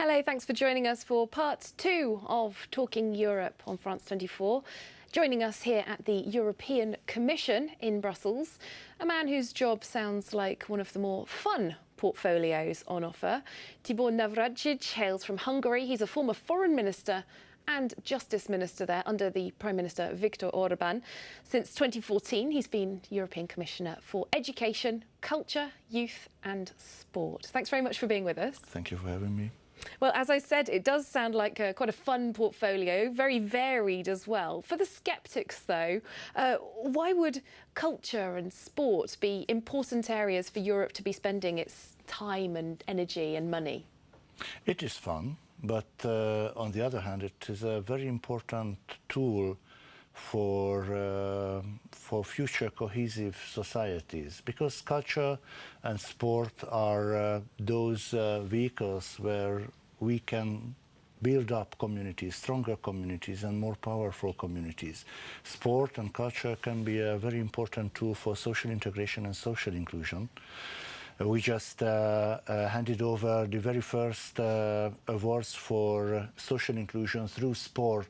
Hello, thanks for joining us for part 2 of Talking Europe on France 24. Joining us here at the European Commission in Brussels, a man whose job sounds like one of the more fun portfolios on offer. Tibor Navracsics hails from Hungary. He's a former foreign minister and justice minister there under the Prime Minister Viktor Orban. Since 2014, he's been European Commissioner for Education, Culture, Youth and Sport. Thanks very much for being with us. Thank you for having me. Well, as I said, it does sound like quite a fun portfolio, very varied as well. For the sceptics, though, why would culture and sport be important areas for Europe to be spending its time and energy and money? It is fun, but on the other hand, it is a very important tool for future cohesive societies, because culture and sport are those vehicles where we can build up communities, stronger communities and more powerful communities. Sport and culture can be a very important tool for social integration and social inclusion. We just handed over the very first awards for social inclusion through sport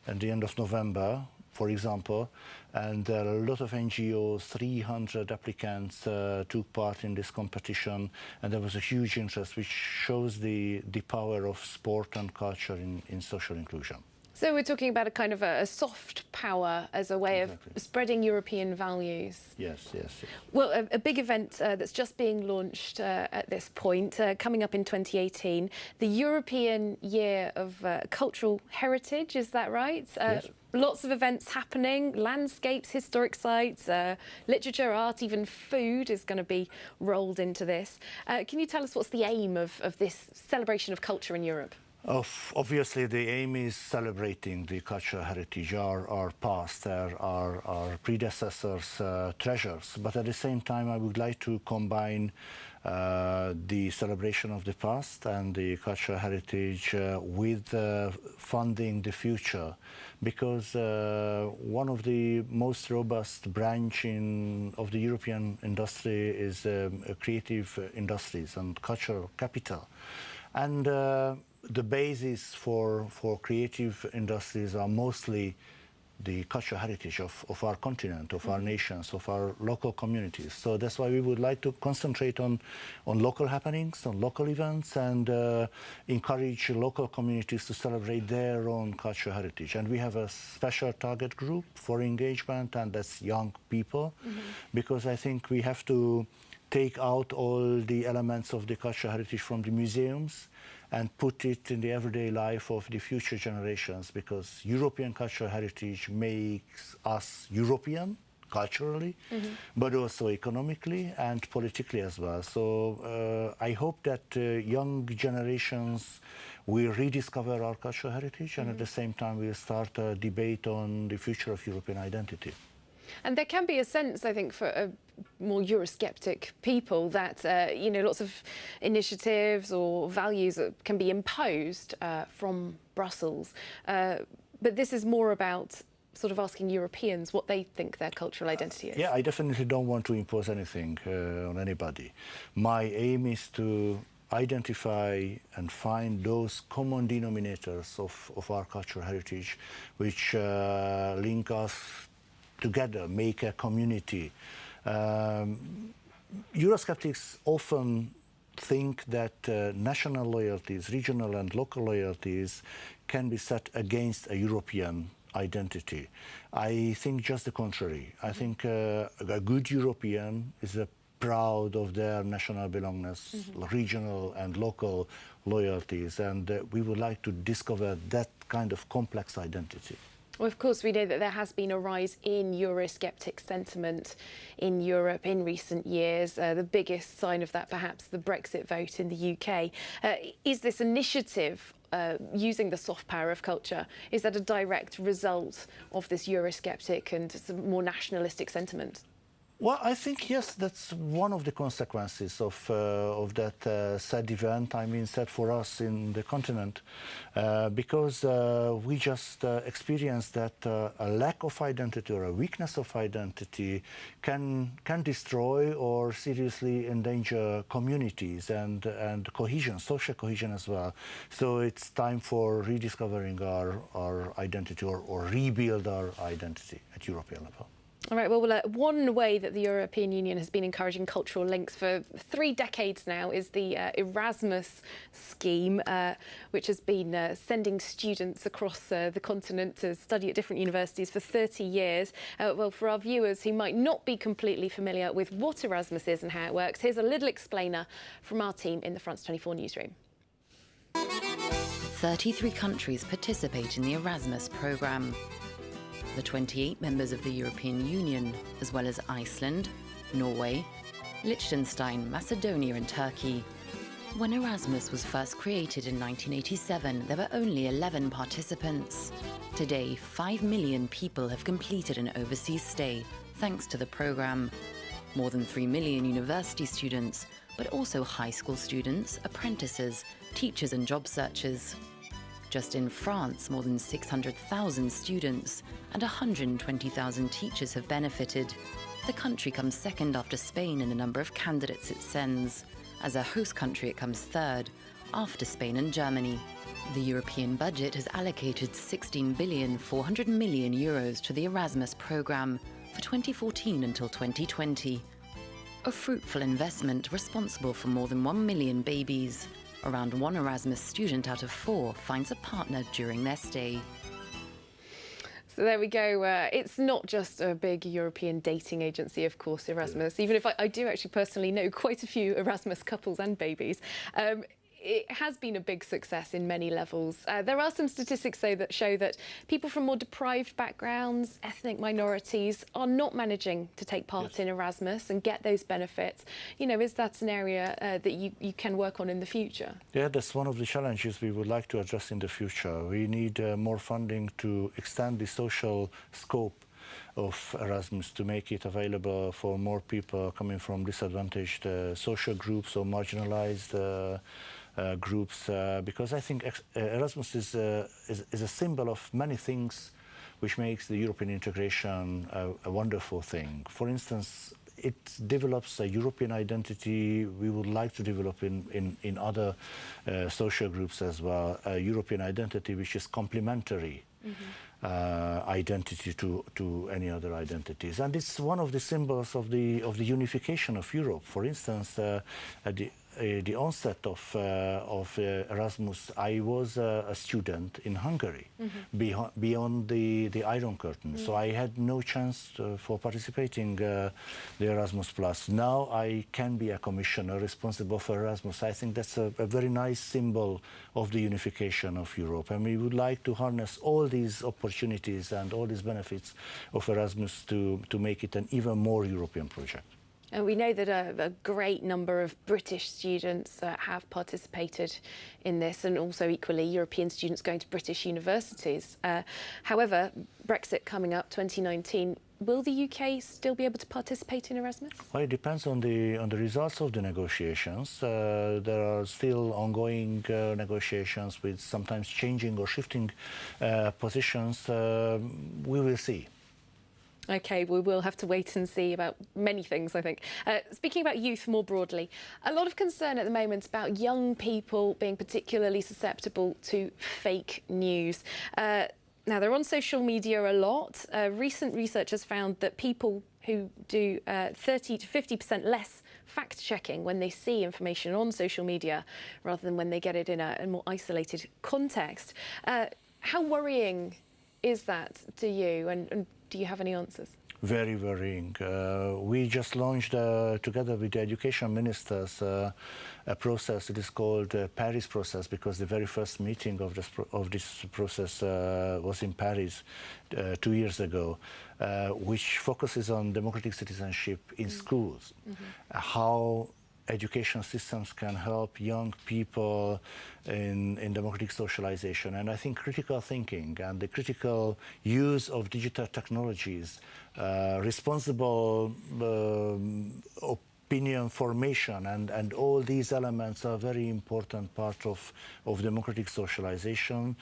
at the end of November, for example, and a lot of NGOs, 300 applicants took part in this competition, and there was a huge interest, which shows the power of sport and culture in social inclusion. So we're talking about a kind of a soft power as a way of spreading European values. Yes. Well, a big event that's just being launched at this point, coming up in 2018, the European Year of Cultural Heritage, is that right? Yes. Lots of events happening, landscapes, historic sites, literature, art, even food is going to be rolled into this. Can you tell us what's the aim of this celebration of culture in Europe? Obviously, the aim is celebrating the cultural heritage, our past, our predecessors' treasures. But at the same time, I would like to combine the celebration of the past and the cultural heritage with funding the future, because one of the most robust branch of the European industry is creative industries and cultural capital. And the basis for creative industries are mostly the cultural heritage of our continent, of our nations, of our local communities. So that's why we would like to concentrate on local happenings, on local events, and encourage local communities to celebrate their own cultural heritage. And we have a special target group for engagement, and that's young people, because I think we have to take out all the elements of the cultural heritage from the museums and put it in the everyday life of the future generations, because European cultural heritage makes us European culturally, but also economically and politically as well. So I hope that young generations will rediscover our cultural heritage, and at the same time we'll start a debate on the future of European identity. And there can be a sense, I think, for more Eurosceptic people that, lots of initiatives or values can be imposed from Brussels. But this is more about sort of asking Europeans what they think their cultural identity is. Yeah, I definitely don't want to impose anything on anybody. My aim is to identify and find those common denominators of our cultural heritage, which link us together, make a community. Eurosceptics often think that national loyalties, regional and local loyalties, can be set against a European identity. I think just the contrary. I think a good European is proud of their national belongingness, regional and local loyalties, and we would like to discover that kind of complex identity. Well, of course, we know that there has been a rise in Eurosceptic sentiment in Europe in recent years. The biggest sign of that, perhaps, the Brexit vote in the UK. Is this initiative, using the soft power of culture, is that a direct result of this Eurosceptic and some more nationalistic sentiment? Well, I think, yes, that's one of the consequences of that sad event, sad for us in the continent, because we just experienced that a lack of identity or a weakness of identity can destroy or seriously endanger communities and cohesion, social cohesion as well. So it's time for rediscovering our identity or rebuild our identity at European level. All right, well, one way that the European Union has been encouraging cultural links for 3 decades now is the Erasmus scheme, which has been sending students across the continent to study at different universities for 30 years. Well, for our viewers who might not be completely familiar with what Erasmus is and how it works, here's a little explainer from our team in the France 24 newsroom. 33 countries participate in the Erasmus programme. The 28 members of the European Union, as well as Iceland, Norway, Liechtenstein, Macedonia and Turkey. When Erasmus was first created in 1987, there were only 11 participants. Today, 5 million people have completed an overseas stay, thanks to the programme. More than 3 million university students, but also high school students, apprentices, teachers and job searchers. Just in France, more than 600,000 students and 120,000 teachers have benefited. The country comes second after Spain in the number of candidates it sends. As a host country, it comes third, after Spain and Germany. The European budget has allocated €16.4 billion to the Erasmus programme for 2014 until 2020. A fruitful investment responsible for more than 1 million babies. Around 1 Erasmus student out of 4 finds a partner during their stay. So there we go. It's not just a big European dating agency, of course, Erasmus, even if I do actually personally know quite a few Erasmus couples and babies. It has been a big success in many levels. There are some statistics, though, that show that people from more deprived backgrounds, ethnic minorities, are not managing to take part in Erasmus and get those benefits. You know, is that an area that you can work on in the future? Yeah, that's one of the challenges we would like to address in the future. We need more funding to extend the social scope of Erasmus, to make it available for more people coming from disadvantaged social groups or marginalized groups, because I think Erasmus is a symbol of many things which makes the European integration a wonderful thing. For instance, it develops a European identity we would like to develop in other social groups as well, a European identity which is complementary identity to any other identities. And it's one of the symbols of the unification of Europe. For instance, at the onset of Erasmus, I was a student in Hungary, beyond the Iron Curtain. So I had no chance for participating the Erasmus Plus. Now I can be a commissioner responsible for Erasmus. I think that's a very nice symbol of the unification of Europe. And we would like to harness all these opportunities and all these benefits of Erasmus to make it an even more European project. And we know that a great number of British students have participated in this, and also equally European students going to British universities. However, Brexit coming up 2019, will the UK still be able to participate in Erasmus? Well, it depends on the results of the negotiations. There are still ongoing negotiations with sometimes changing or shifting positions. We will see. OK, we will have to wait and see about many things, I think. Speaking about youth more broadly, a lot of concern at the moment about young people being particularly susceptible to fake news. Now, they're on social media a lot. Recent research has found that people who do 30 to 50% less fact-checking when they see information on social media rather than when they get it in a more isolated context. How worrying is that to you, and do you have any answers? Very worrying. We just launched, together with the education ministers, a process. It is called Paris process, because the very first meeting of this process was in Paris 2 years ago, which focuses on democratic citizenship in schools. How education systems can help young people in democratic socialization. And I think critical thinking and the critical use of digital technologies, responsible opinion formation, and all these elements are very important part of democratic socialization.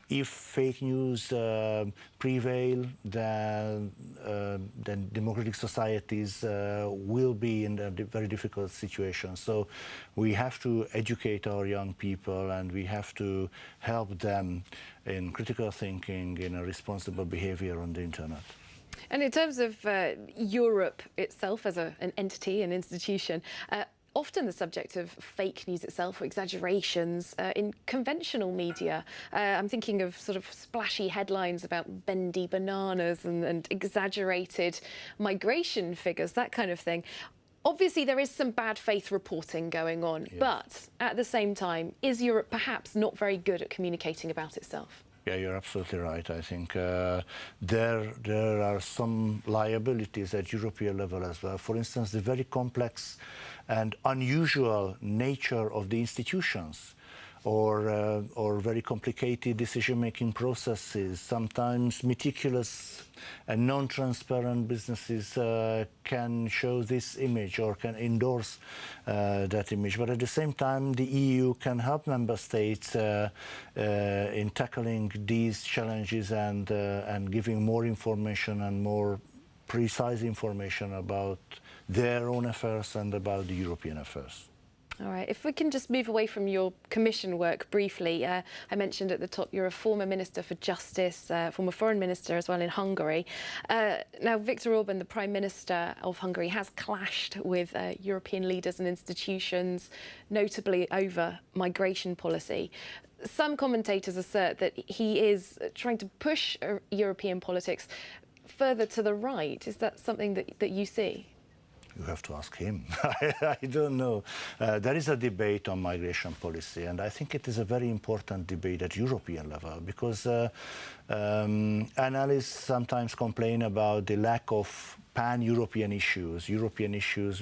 If fake news prevail, then democratic societies will be in a very difficult situation. So we have to educate our young people, and we have to help them in critical thinking, in a responsible behavior on the internet. And in terms of Europe itself as an entity, an institution, often the subject of fake news itself or exaggerations in conventional media. I'm thinking of sort of splashy headlines about bendy bananas and exaggerated migration figures, that kind of thing. Obviously, there is some bad faith reporting going on, yes. But at the same time, is Europe perhaps not very good at communicating about itself? Yeah, you're absolutely right. I think there are some liabilities at European level as well. For instance, the very complex and unusual nature of the institutions, or very complicated decision-making processes. Sometimes meticulous and non-transparent businesses can show this image or can endorse that image. But at the same time, the EU can help member states in tackling these challenges and giving more information and more precise information about their own affairs and about the European affairs. All right, if we can just move away from your Commission work briefly. I mentioned at the top you're a former Minister for Justice, former Foreign Minister as well in Hungary. Now, Viktor Orban, the Prime Minister of Hungary, has clashed with European leaders and institutions, notably over migration policy. Some commentators assert that he is trying to push European politics further to the right. Is that something that you see? You have to ask him. I don't know. There is a debate on migration policy, and I think it is a very important debate at European level, because analysts sometimes complain about the lack of pan-European issues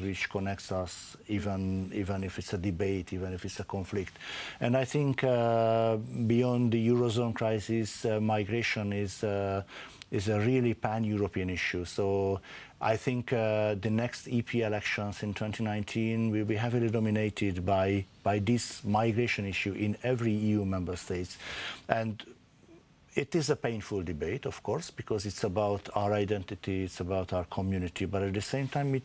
which connects us, even if it's a debate, even if it's a conflict. And I think beyond the Eurozone crisis, migration is a really pan-European issue. So I think the next EP elections in 2019 will be heavily dominated by this migration issue in every EU member state. And it is a painful debate, of course, because it's about our identity, it's about our community, but at the same time it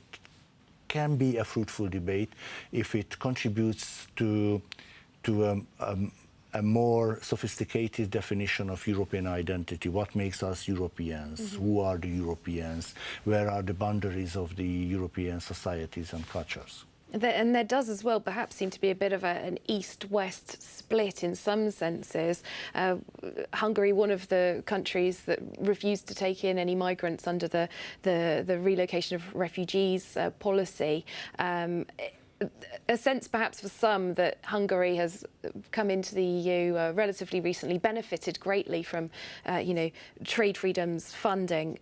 can be a fruitful debate if it contributes to a more sophisticated definition of European identity. What makes us Europeans? Mm-hmm. Who are the Europeans? Where are the boundaries of the European societies and cultures? And there does as well perhaps seem to be a bit of an east-west split in some senses. Hungary, one of the countries that refused to take in any migrants under the relocation of refugees policy. A sense perhaps for some that Hungary has come into the EU relatively recently, benefited greatly from, trade freedoms funding,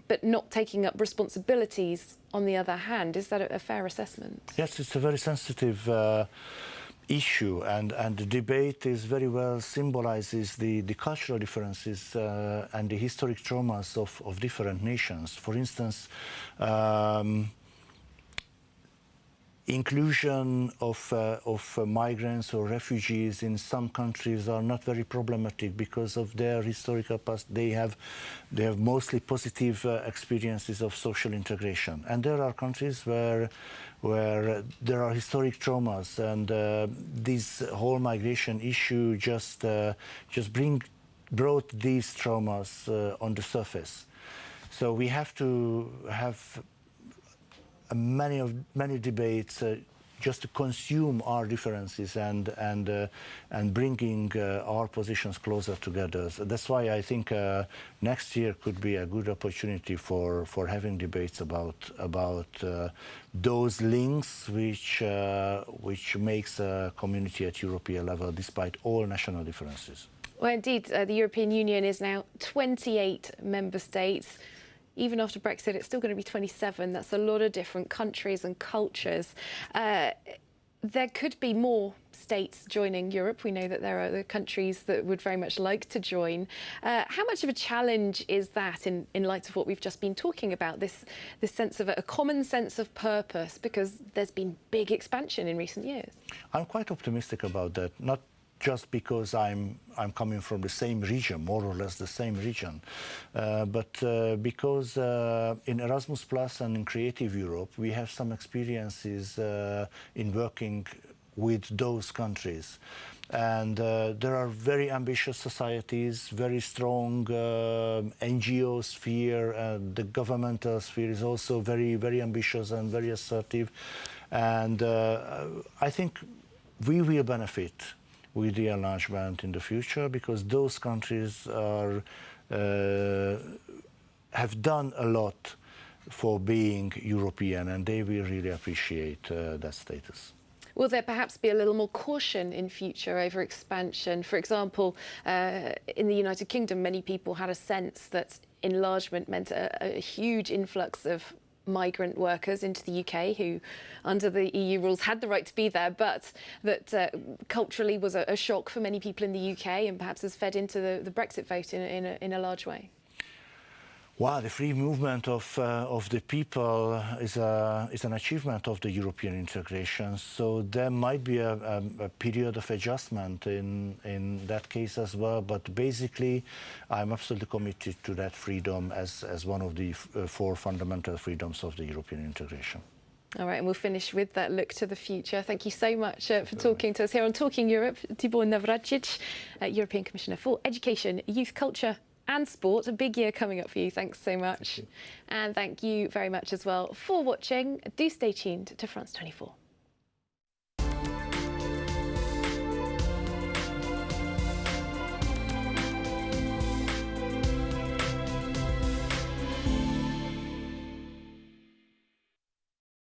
but not taking up responsibilities on the other hand. Is that a fair assessment? Yes, it's a very sensitive issue, and the debate is very well symbolizes the cultural differences and the historic traumas of different nations. For instance, inclusion of migrants or refugees in some countries are not very problematic because of their historical past. They have mostly positive experiences of social integration, and there are countries where there are historic traumas, and this whole migration issue just brought these traumas on the surface. So we have to have many debates just to consume our differences and bringing our positions closer together. So that's why I think next year could be a good opportunity for having debates about those links which makes a community at European level despite all national differences. Well, indeed, the European Union is now 28 member states. even after Brexit, it's still going to be 27. That's a lot of different countries and cultures. There could be more states joining Europe. We know that there are the countries that would very much like to join. How much of a challenge is that in light of what we've just been talking about, this sense of a common sense of purpose, because there's been big expansion in recent years? I'm quite optimistic about that, not just because I'm coming from the same region, more or less the same region, but because in Erasmus Plus and in Creative Europe, we have some experiences in working with those countries. And there are very ambitious societies, very strong NGO sphere, the governmental sphere is also very, very ambitious and very assertive. And I think we will benefit with the enlargement in the future, because those countries are, have done a lot for being European, and they will really appreciate that status. Will there perhaps be a little more caution in future over expansion? For example, in the United Kingdom, many people had a sense that enlargement meant a huge influx of migrant workers into the UK who, under the EU rules, had the right to be there, but that culturally was a shock for many people in the UK and perhaps has fed into the Brexit vote in a large way. Wow, the free movement of the people is an achievement of the European integration. So there might be a period of adjustment in that case as well. But basically, I'm absolutely committed to that freedom as one of the four fundamental freedoms of the European integration. All right, and we'll finish with that look to the future. Thank you so much for talking to us here on Talking Europe. Tibor Navracsics, European Commissioner for Education, Youth, Culture and Sport. A big year coming up for you. Thanks so much. And thank you very much as well for watching. Do stay tuned to France 24.